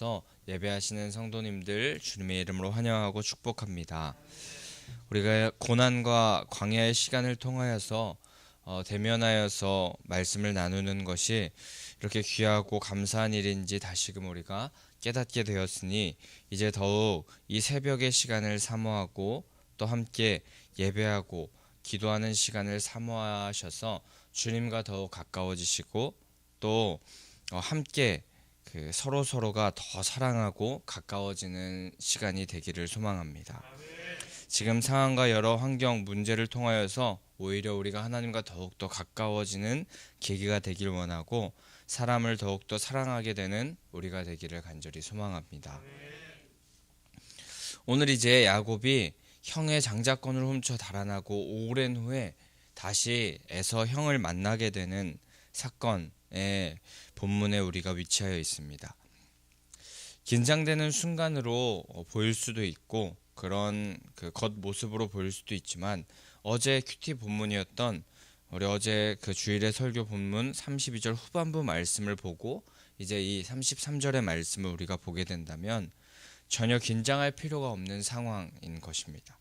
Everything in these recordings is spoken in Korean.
또 예배하시는 성도님들 주님의 이름으로 환영하고 축복합니다. 우리가 고난과 광야의 시간을 통하여서 대면하여서 말씀을 나누는 것이 이렇게 귀하고 감사한 일인지 다시금 우리가 깨닫게 되었으니 이제 더욱 이 새벽의 시간을 사모하고 또 함께 예배하고 기도하는 시간을 사모하셔서 주님과 더욱 가까워지시고 또 함께 서로가 더 사랑하고 가까워지는 시간이 되기를 소망합니다. 지금 상황과 여러 환경 문제를 통하여서 오히려 우리가 하나님과 더욱더 가까워지는 계기가 되길 원하고 사람을 더욱더 사랑하게 되는 우리가 되기를 간절히 소망합니다. 오늘 이제 야곱이 형의 장자권을 훔쳐 달아나고 오랜 후에 다시 에서 형을 만나게 되는 사건의 본문에 우리가 위치하여 있습니다. 긴장되는 순간으로 보일 수도 있고 그런 겉모습으로 보일 수도 있지만 어제 큐티 본문이었던 우리 어제 주일의 설교 본문 32절 후반부 말씀을 보고 이제 이 33절의 말씀을 우리가 보게 된다면 전혀 긴장할 필요가 없는 상황인 것입니다.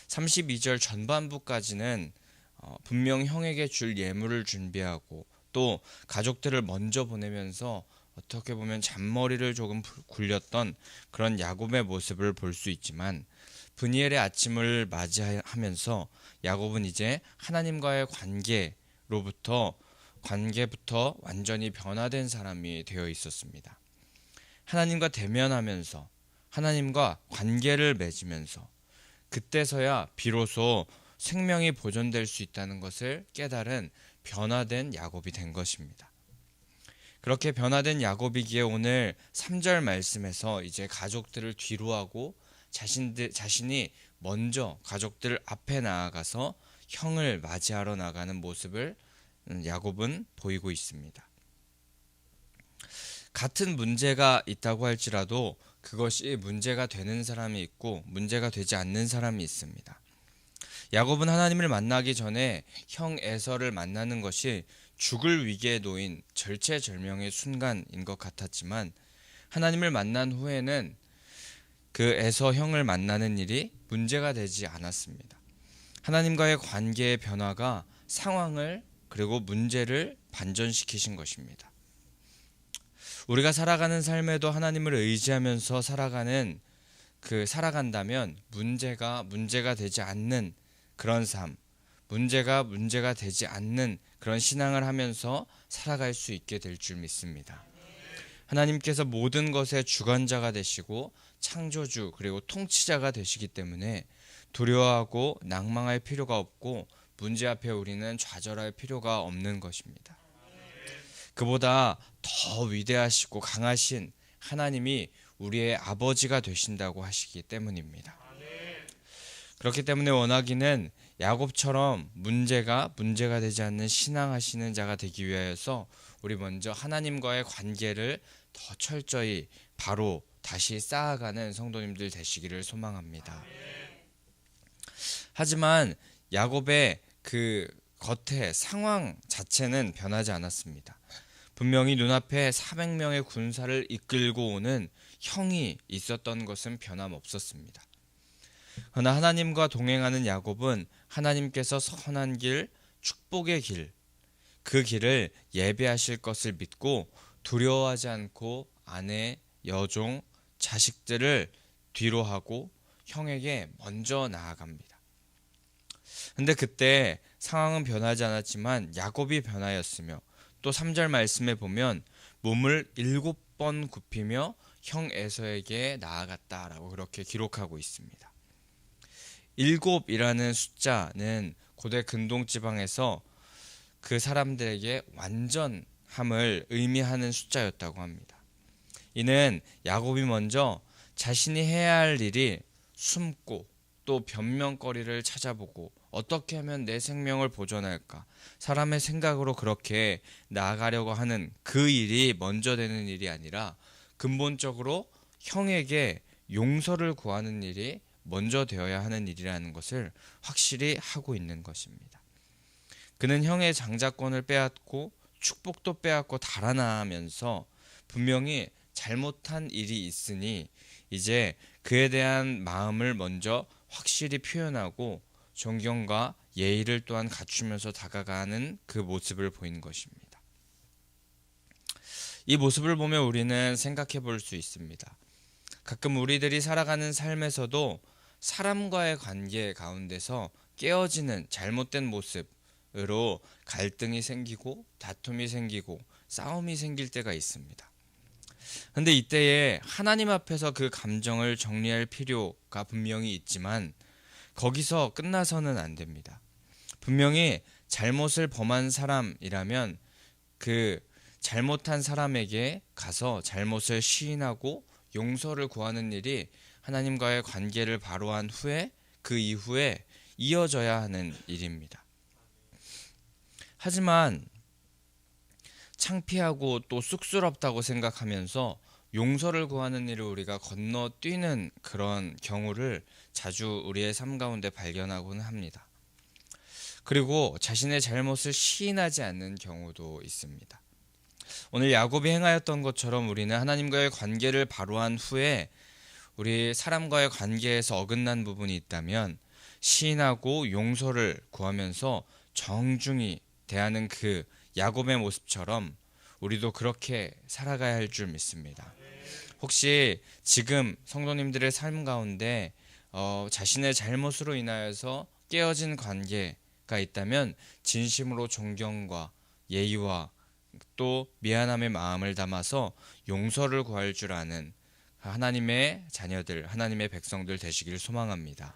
32절 전반부까지는 분명 형에게 줄 예물을 준비하고 또 가족들을 먼저 보내면서 어떻게 보면 잔머리를 조금 굴렸던 그런 야곱의 모습을 볼 수 있지만 브니엘의 아침을 맞이하면서 야곱은 이제 하나님과의 관계부터 완전히 변화된 사람이 되어 있었습니다. 하나님과 대면하면서 하나님과 관계를 맺으면서 그때서야 비로소 생명이 보존될 수 있다는 것을 깨달은 변화된 야곱이 된 것입니다. 그렇게 변화된 야곱이기에 오늘 3절 말씀에서 이제 가족들을 뒤로하고 자신이 먼저 가족들 앞에 나아가서 형을 맞이하러 나가는 모습을 야곱은 보이고 있습니다. 같은 문제가 있다고 할지라도 그것이 문제가 되는 사람이 있고 문제가 되지 않는 사람이 있습니다. 야곱은 하나님을 만나기 전에 형 에서를 만나는 것이 죽을 위기에 놓인 절체절명의 순간인 것 같았지만 하나님을 만난 후에는 그 에서 형을 만나는 일이 문제가 되지 않았습니다. 하나님과의 관계의 변화가 상황을 그리고 문제를 반전시키신 것입니다. 우리가 살아가는 삶에도 하나님을 의지하면서 살아간다면 문제가 되지 않는 그런 삶, 문제가 되지 않는 그런 신앙을 하면서 살아갈 수 있게 될 줄 믿습니다. 하나님께서 모든 것의 주관자가 되시고 창조주 그리고 통치자가 되시기 때문에 두려워하고 낭망할 필요가 없고 문제 앞에 우리는 좌절할 필요가 없는 것입니다. 그보다 더 위대하시고 강하신 하나님이 우리의 아버지가 되신다고 하시기 때문입니다. 그렇기 때문에 원하기는 야곱처럼 문제가 되지 않는 신앙하시는 자가 되기 위하여서 우리 먼저 하나님과의 관계를 더 철저히 바로 다시 쌓아가는 성도님들 되시기를 소망합니다. 하지만 야곱의 겉의 상황 자체는 변하지 않았습니다. 분명히 눈앞에 400명의 군사를 이끌고 오는 형이 있었던 것은 변함없었습니다. 그러나 하나님과 동행하는 야곱은 하나님께서 선한 길, 축복의 길, 그 길을 예배하실 것을 믿고 두려워하지 않고 아내, 여종, 자식들을 뒤로 하고 형에게 먼저 나아갑니다. 근데 그때 상황은 변하지 않았지만 야곱이 변하였으며 또 3절 말씀에 보면 몸을 7번 굽히며 형 에서에게 나아갔다라고 그렇게 기록하고 있습니다. 7이라는 숫자는 고대 근동 지방에서 그 사람들에게 완전함을 의미하는 숫자였다고 합니다. 이는 야곱이 먼저 자신이 해야 할 일이 숨고 또 변명거리를 찾아보고 어떻게 하면 내 생명을 보존할까? 사람의 생각으로 그렇게 나아가려고 하는 그 일이 먼저 되는 일이 아니라 근본적으로 형에게 용서를 구하는 일이 먼저 되어야 하는 일이라는 것을 확실히 하고 있는 것입니다. 그는 형의 장자권을 빼앗고 축복도 빼앗고 달아나면서 분명히 잘못한 일이 있으니 이제 그에 대한 마음을 먼저 확실히 표현하고 존경과 예의를 또한 갖추면서 다가가는 그 모습을 보이는 것입니다. 이 모습을 보며 우리는 생각해 볼 수 있습니다. 가끔 우리들이 살아가는 삶에서도 사람과의 관계 가운데서 깨어지는 잘못된 모습으로 갈등이 생기고 다툼이 생기고 싸움이 생길 때가 있습니다. 근데 이때에 하나님 앞에서 그 감정을 정리할 필요가 분명히 있지만 거기서 끝나서는 안 됩니다. 분명히 잘못을 범한 사람이라면 그 잘못한 사람에게 가서 잘못을 시인하고 용서를 구하는 일이 하나님과의 관계를 바로 한 후에 그 이후에 이어져야 하는 일입니다. 하지만 창피하고 또 쑥스럽다고 생각하면서 용서를 구하는 일을 우리가 건너뛰는 그런 경우를 자주 우리의 삶 가운데 발견하고는 합니다. 그리고 자신의 잘못을 시인하지 않는 경우도 있습니다. 오늘 야곱이 행하였던 것처럼 우리는 하나님과의 관계를 바로 한 후에 우리 사람과의 관계에서 어긋난 부분이 있다면 시인하고 용서를 구하면서 정중히 대하는 그 야곱의 모습처럼 우리도 그렇게 살아가야 할 줄 믿습니다. 혹시 지금 성도님들의 삶 가운데 자신의 잘못으로 인하여서 깨어진 관계가 있다면 진심으로 존경과 예의와 또 미안함의 마음을 담아서 용서를 구할 줄 아는 하나님의 자녀들, 하나님의 백성들 되시길 소망합니다.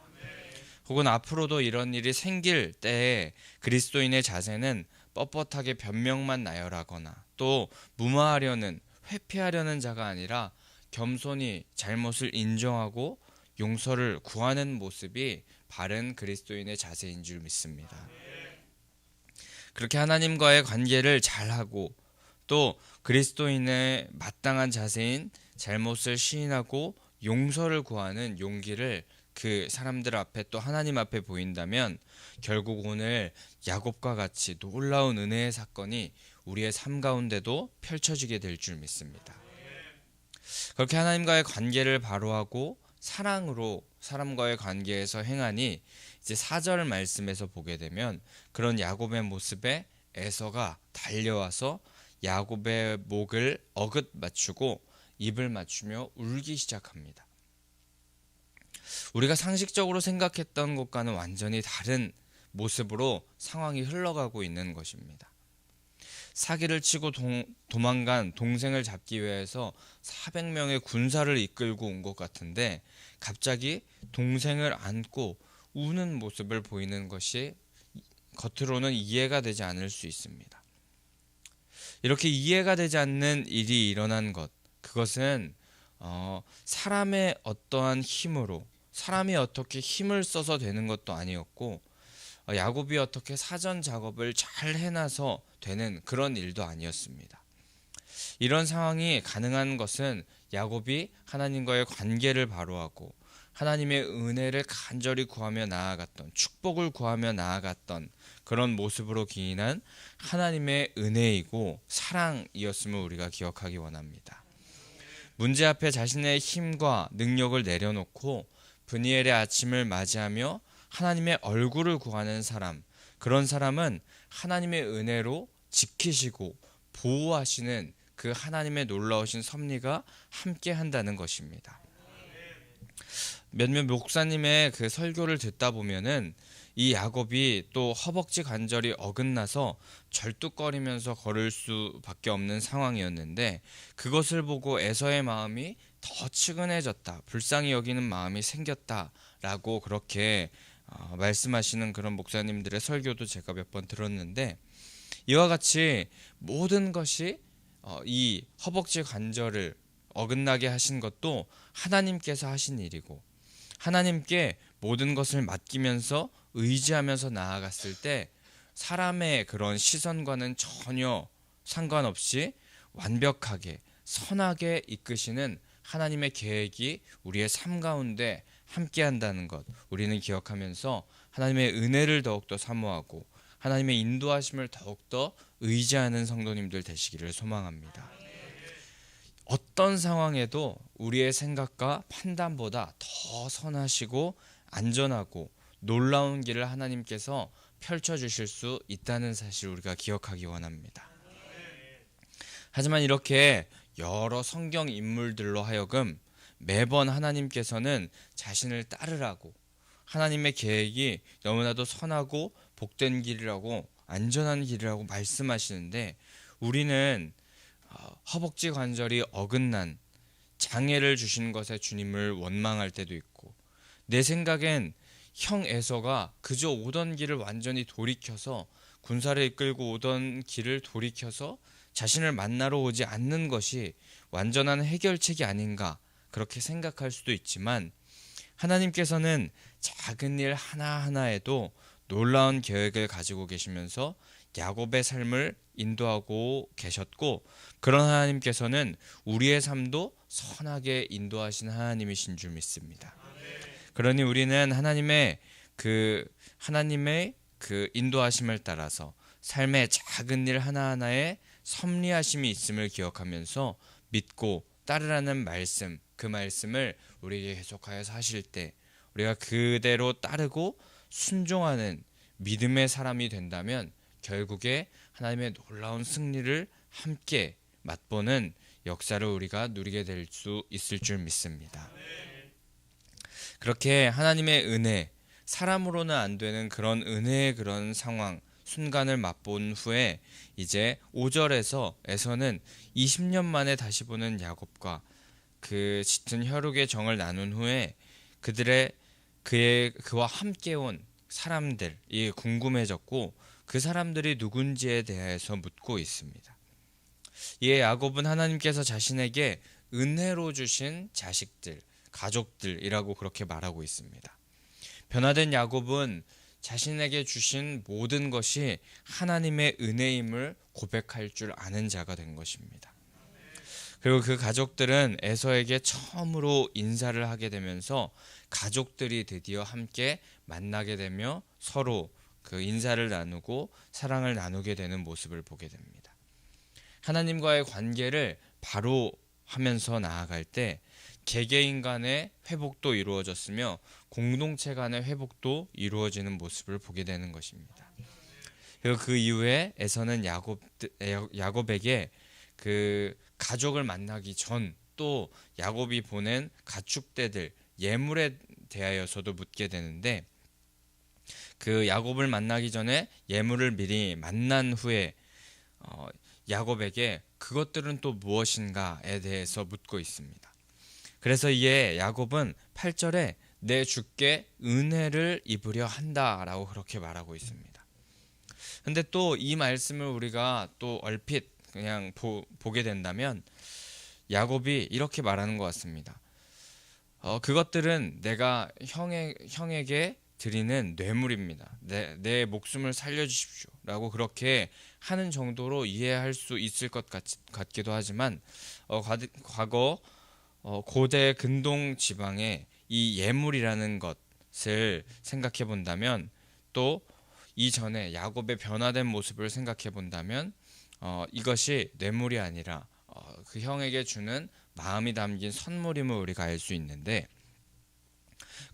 혹은 앞으로도 이런 일이 생길 때에 그리스도인의 자세는 뻣뻣하게 변명만 나열하거나 또 무마하려는, 회피하려는 자가 아니라 겸손히 잘못을 인정하고 용서를 구하는 모습이 바른 그리스도인의 자세인 줄 믿습니다. 그렇게 하나님과의 관계를 잘하고 또 그리스도인의 마땅한 자세인 잘못을 시인하고 용서를 구하는 용기를 그 사람들 앞에 또 하나님 앞에 보인다면 결국 오늘 야곱과 같이 놀라운 은혜의 사건이 우리의 삶 가운데도 펼쳐지게 될 줄 믿습니다. 그렇게 하나님과의 관계를 바로하고 사랑으로 사람과의 관계에서 행하니 이제 4절 말씀에서 보게 되면 그런 야곱의 모습에 에서가 달려와서 야곱의 목을 어긋 맞추고 입을 맞추며 울기 시작합니다. 우리가 상식적으로 생각했던 것과는 완전히 다른 모습으로 상황이 흘러가고 있는 것입니다. 사기를 치고 도망간 동생을 잡기 위해서 400명의 군사를 이끌고 온 것 같은데 갑자기 동생을 안고 우는 모습을 보이는 것이 겉으로는 이해가 되지 않을 수 있습니다. 이렇게 이해가 되지 않는 일이 일어난 것, 그것은 사람의 어떠한 힘으로 사람이 어떻게 힘을 써서 되는 것도 아니었고 야곱이 어떻게 사전 작업을 잘 해놔서 되는 그런 일도 아니었습니다. 이런 상황이 가능한 것은 야곱이 하나님과의 관계를 바로하고 하나님의 은혜를 간절히 구하며 나아갔던, 축복을 구하며 나아갔던 그런 모습으로 기인한 하나님의 은혜이고 사랑이었음을 우리가 기억하기 원합니다. 문제 앞에 자신의 힘과 능력을 내려놓고 브니엘의 아침을 맞이하며 하나님의 얼굴을 구하는 사람, 그런 사람은 하나님의 은혜로 지키시고 보호하시는 그 하나님의 놀라우신 섭리가 함께 한다는 것입니다. 몇몇 목사님의 그 설교를 듣다 보면은 이 야곱이 또 허벅지 관절이 어긋나서 절뚝거리면서 걸을 수밖에 없는 상황이었는데 그것을 보고 에서의 마음이 더 측은해졌다, 불쌍히 여기는 마음이 생겼다라고 그렇게 말씀하시는 그런 목사님들의 설교도 제가 몇 번 들었는데 이와 같이 모든 것이 이 허벅지 관절을 어긋나게 하신 것도 하나님께서 하신 일이고 하나님께 모든 것을 맡기면서 의지하면서 나아갔을 때 사람의 그런 시선과는 전혀 상관없이 완벽하게 선하게 이끄시는 하나님의 계획이 우리의 삶 가운데 함께 한다는 것 우리는 기억하면서 하나님의 은혜를 더욱더 사모하고 하나님의 인도하심을 더욱더 의지하는 성도님들 되시기를 소망합니다. 어떤 상황에도 우리의 생각과 판단보다 더 선하시고 안전하고 놀라운 길을 하나님께서 펼쳐주실 수 있다는 사실 우리가 기억하기 원합니다. 하지만 이렇게 여러 성경 인물들로 하여금 매번 하나님께서는 자신을 따르라고, 하나님의 계획이 너무나도 선하고 복된 길이라고, 안전한 길이라고 말씀하시는데, 우리는 허벅지 관절이 어긋난 장애를 주신 것에 주님을 원망할 때도 있고, 내 생각엔 형 에서가 그저 오던 길을 완전히 돌이켜서, 군사를 이끌고 오던 길을 돌이켜서 자신을 만나러 오지 않는 것이 완전한 해결책이 아닌가, 그렇게 생각할 수도 있지만, 하나님께서는 작은 일 하나하나에도 놀라운 계획을 가지고 계시면서 야곱의 삶을 인도하고 계셨고, 그런 하나님께서는 우리의 삶도 선하게 인도하신 하나님이신 줄 믿습니다. 그러니 우리는 하나님의 그 인도하심을 따라서 삶의 작은 일 하나하나에 섭리하심이 있음을 기억하면서 믿고 따르라는 말씀, 그 말씀을 우리에게 계속하여서 하실 때 우리가 그대로 따르고 순종하는 믿음의 사람이 된다면 결국에 하나님의 놀라운 승리를 함께 맛보는 역사를 우리가 누리게 될 수 있을 줄 믿습니다. 그렇게 하나님의 은혜, 사람으로는 안 되는 그런 은혜의 그런 상황, 순간을 맛본 후에 이제 5절에서 에서는 20년 만에 다시 보는 야곱과 그 짙은 혈육의 정을 나눈 후에 그와 함께 온 사람들이 궁금해졌고, 그 사람들이 누군지에 대해서 묻고 있습니다. 이에 야곱은 하나님께서 자신에게 은혜로 주신 자식들, 가족들이라고 그렇게 말하고 있습니다. 변화된 야곱은 자신에게 주신 모든 것이 하나님의 은혜임을 고백할 줄 아는 자가 된 것입니다. 그리고 그 가족들은 에서에게 처음으로 인사를 하게 되면서 가족들이 드디어 함께 만나게 되며 서로 그 인사를 나누고 사랑을 나누게 되는 모습을 보게 됩니다. 하나님과의 관계를 바로 하면서 나아갈 때 개개인 간의 회복도 이루어졌으며 공동체 간의 회복도 이루어지는 모습을 보게 되는 것입니다. 그리고 그 이후에 에서는 야곱에게 그 가족을 만나기 전 또 야곱이 보낸 가축대들 예물에 대하여서도 묻게 되는데, 그 야곱을 만나기 전에 예물을 미리 만난 후에 야곱에게 그것들은 또 무엇인가에 대해서 묻고 있습니다. 그래서 이에 야곱은 8절에 내 주께 은혜를 입으려 한다라고 그렇게 말하고 있습니다. 근데 또 이 말씀을 우리가 또 얼핏 그냥 보게 된다면 야곱이 이렇게 말하는 것 같습니다. 그것들은 내가 형에게 드리는 뇌물입니다. 내 목숨을 살려주십시오 라고 그렇게 하는 정도로 이해할 수 있을 것 같기도 하지만, 과거 고대 근동 지방의 이 예물이라는 것을 생각해 본다면, 또 이전에 야곱의 변화된 모습을 생각해 본다면 이것이 뇌물이 아니라 그 형에게 주는 마음이 담긴 선물임을 우리가 알 수 있는데,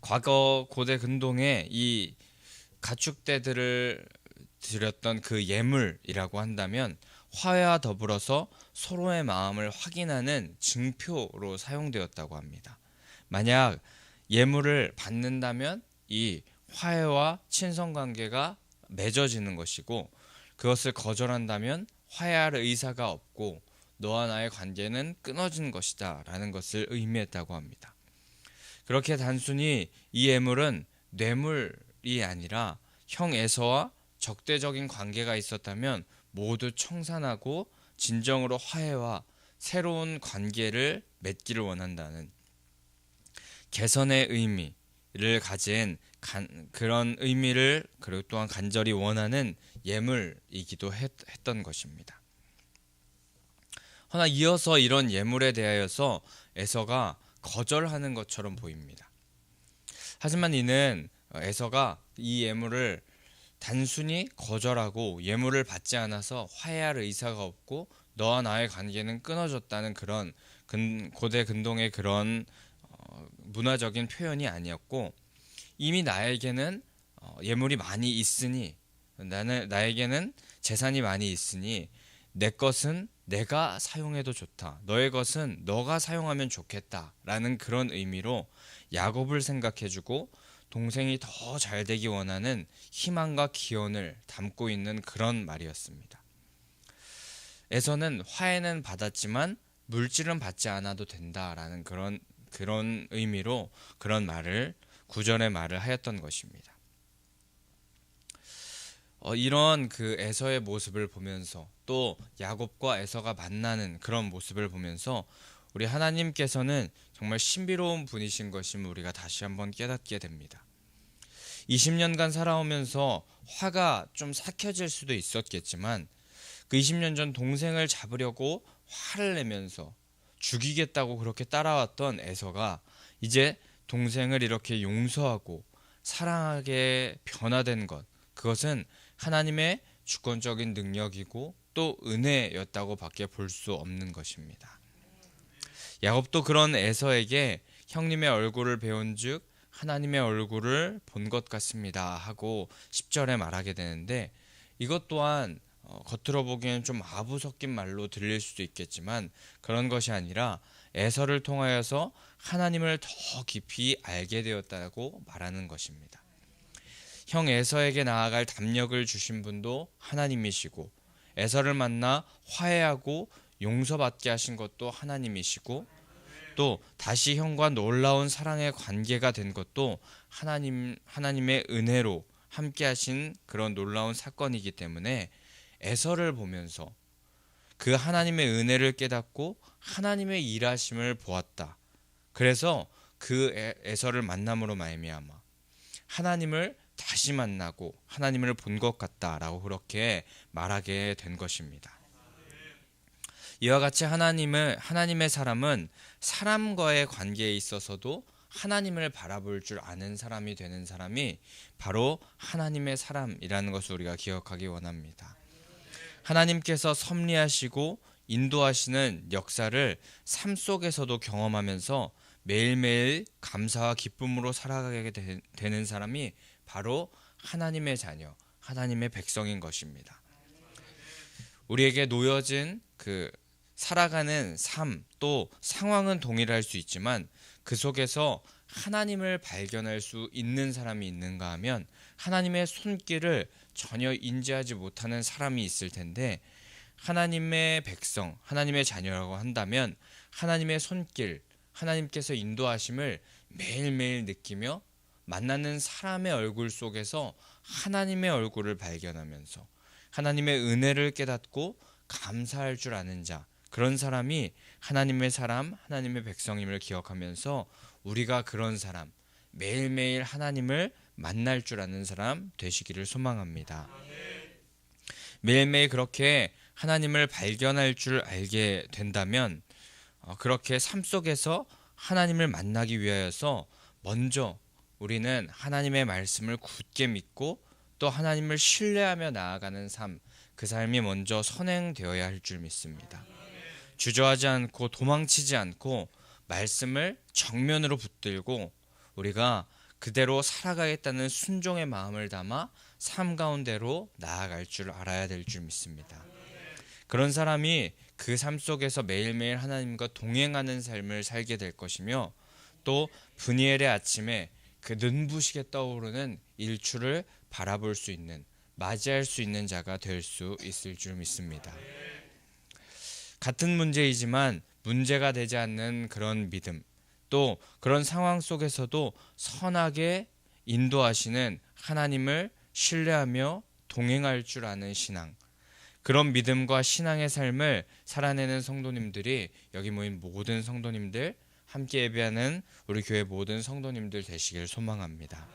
과거 고대 근동에 이 가축대들을 드렸던 그 예물이라고 한다면 화해와 더불어서 서로의 마음을 확인하는 증표로 사용되었다고 합니다. 만약 예물을 받는다면 이 화해와 친선관계가 맺어지는 것이고, 그것을 거절한다면 화해할 의사가 없고 너와 나의 관계는 끊어진 것이다 라는 것을 의미했다고 합니다. 그렇게 단순히 이 예물은 뇌물이 아니라 형 에서와 적대적인 관계가 있었다면 모두 청산하고 진정으로 화해와 새로운 관계를 맺기를 원한다는 개선의 의미를 가진 그런 의미를, 그리고 또한 간절히 원하는 예물이기도 했던 것입니다. 허나 이어서 이런 예물에 대하여서 에서가 거절하는 것처럼 보입니다. 하지만 이는 에서가 이 예물을 단순히 거절하고 예물을 받지 않아서 화해할 의사가 없고 너와 나의 관계는 끊어졌다는 그런 고대 근동의 그런 문화적인 표현이 아니었고, 이미 나에게는 예물이 많이 있으니, 나에게는 재산이 많이 있으니 내 것은 내가 사용해도 좋다, 너의 것은 너가 사용하면 좋겠다라는 그런 의미로 야곱을 생각해주고 동생이 더 잘되기 원하는 희망과 기원을 담고 있는 그런 말이었습니다. 에서는 화해는 받았지만 물질은 받지 않아도 된다라는 그런 의미로 그런 말을, 구절의 말을 하였던 것입니다. 이런 그 에서의 모습을 보면서, 또 야곱과 에서가 만나는 그런 모습을 보면서 우리 하나님께서는 정말 신비로운 분이신 것임을 우리가 다시 한번 깨닫게 됩니다. 20년간 살아오면서 화가 좀 삭혀질 수도 있었겠지만, 그 20년 전 동생을 잡으려고 화를 내면서 죽이겠다고 그렇게 따라왔던 에서가 이제 동생을 이렇게 용서하고 사랑하게 변화된 것, 그것은 하나님의 주권적인 능력이고 또 은혜였다고 밖에 볼 수 없는 것입니다. 야곱도 그런 에서에게 형님의 얼굴을 배운즉 하나님의 얼굴을 본 것 같습니다 하고 10절에 말하게 되는데, 이것 또한 겉으로 보기에는 좀 아부 섞인 말로 들릴 수도 있겠지만 그런 것이 아니라 에서를 통하여서 하나님을 더 깊이 알게 되었다고 말하는 것입니다. 형 에서에게 나아갈 담력을 주신 분도 하나님이시고, 에서를 만나 화해하고 용서받게 하신 것도 하나님이시고, 또 다시 형과 놀라운 사랑의 관계가 된 것도 하나님의 은혜로 함께 하신 그런 놀라운 사건이기 때문에 에서를 보면서 그 하나님의 은혜를 깨닫고 하나님의 일하심을 보았다. 그래서 그 에서를 만남으로 말미암아 하나님을 다시 만나고 하나님을 본 것 같다라고 그렇게 말하게 된 것입니다. 이와 같이 하나님의 사람은 사람과의 관계에 있어서도 하나님을 바라볼 줄 아는 사람이 되는 사람이 바로 하나님의 사람이라는 것을 우리가 기억하기 원합니다. 하나님께서 섭리하시고 인도하시는 역사를 삶 속에서도 경험하면서 매일매일 감사와 기쁨으로 살아가게 되는 사람이 바로 하나님의 자녀, 하나님의 백성인 것입니다. 우리에게 놓여진 그 살아가는 삶, 또 상황은 동일할 수 있지만 그 속에서 하나님을 발견할 수 있는 사람이 있는가 하면 하나님의 손길을 전혀 인지하지 못하는 사람이 있을 텐데, 하나님의 백성, 하나님의 자녀라고 한다면 하나님의 손길, 하나님께서 인도하심을 매일매일 느끼며 만나는 사람의 얼굴 속에서 하나님의 얼굴을 발견하면서 하나님의 은혜를 깨닫고 감사할 줄 아는 자, 그런 사람이 하나님의 사람, 하나님의 백성임을 기억하면서 우리가 그런 사람, 매일매일 하나님을 만날 줄 아는 사람 되시기를 소망합니다. 매일매일 그렇게 하나님을 발견할 줄 알게 된다면 그렇게 삶 속에서 하나님을 만나기 위하여서 먼저 우리는 하나님의 말씀을 굳게 믿고 또 하나님을 신뢰하며 나아가는 삶, 그 삶이 먼저 선행되어야 할 줄 믿습니다. 주저하지 않고 도망치지 않고 말씀을 정면으로 붙들고 우리가 그대로 살아가겠다는 순종의 마음을 담아 삶 가운데로 나아갈 줄 알아야 될 줄 믿습니다. 그런 사람이 그 삶 속에서 매일매일 하나님과 동행하는 삶을 살게 될 것이며, 또 브니엘의 아침에 그 눈부시게 떠오르는 일출을 바라볼 수 있는, 맞이할 수 있는 자가 될 수 있을 줄 믿습니다. 같은 문제이지만 문제가 되지 않는 그런 믿음, 또 그런 상황 속에서도 선하게 인도하시는 하나님을 신뢰하며 동행할 줄 아는 신앙, 그런 믿음과 신앙의 삶을 살아내는 성도님들이 여기 모인 모든 성도님들, 함께 예배하는 우리 교회 모든 성도님들 되시길 소망합니다.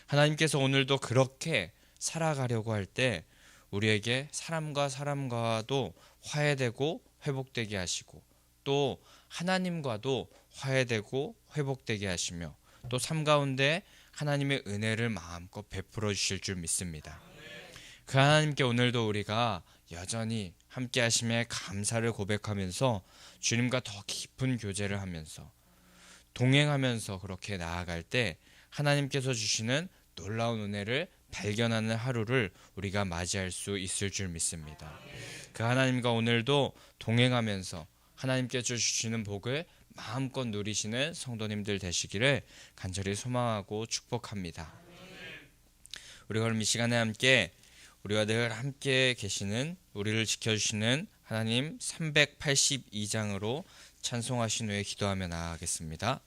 하나님께서 오늘도 그렇게 살아가려고 할 때 우리에게 사람과 사람과도 화해되고 회복되게 하시고, 또 하나님과도 화해되고 회복되게 하시며, 또 삶 가운데 하나님의 은혜를 마음껏 베풀어 주실 줄 믿습니다. 그 하나님께 오늘도 우리가 여전히 함께 하심에 감사를 고백하면서 주님과 더 깊은 교제를 하면서 동행하면서 그렇게 나아갈 때 하나님께서 주시는 놀라운 은혜를 발견하는 하루를 우리가 맞이할 수 있을 줄 믿습니다. 그 하나님과 오늘도 동행하면서 하나님께서 주시는 복을 마음껏 누리시는 성도님들 되시기를 간절히 소망하고 축복합니다. 우리가 그럼 이 시간에 함께 우리와 늘 함께 계시는 우리를 지켜주시는 하나님 382장으로 찬송하신 후에 기도하며 나아가겠습니다.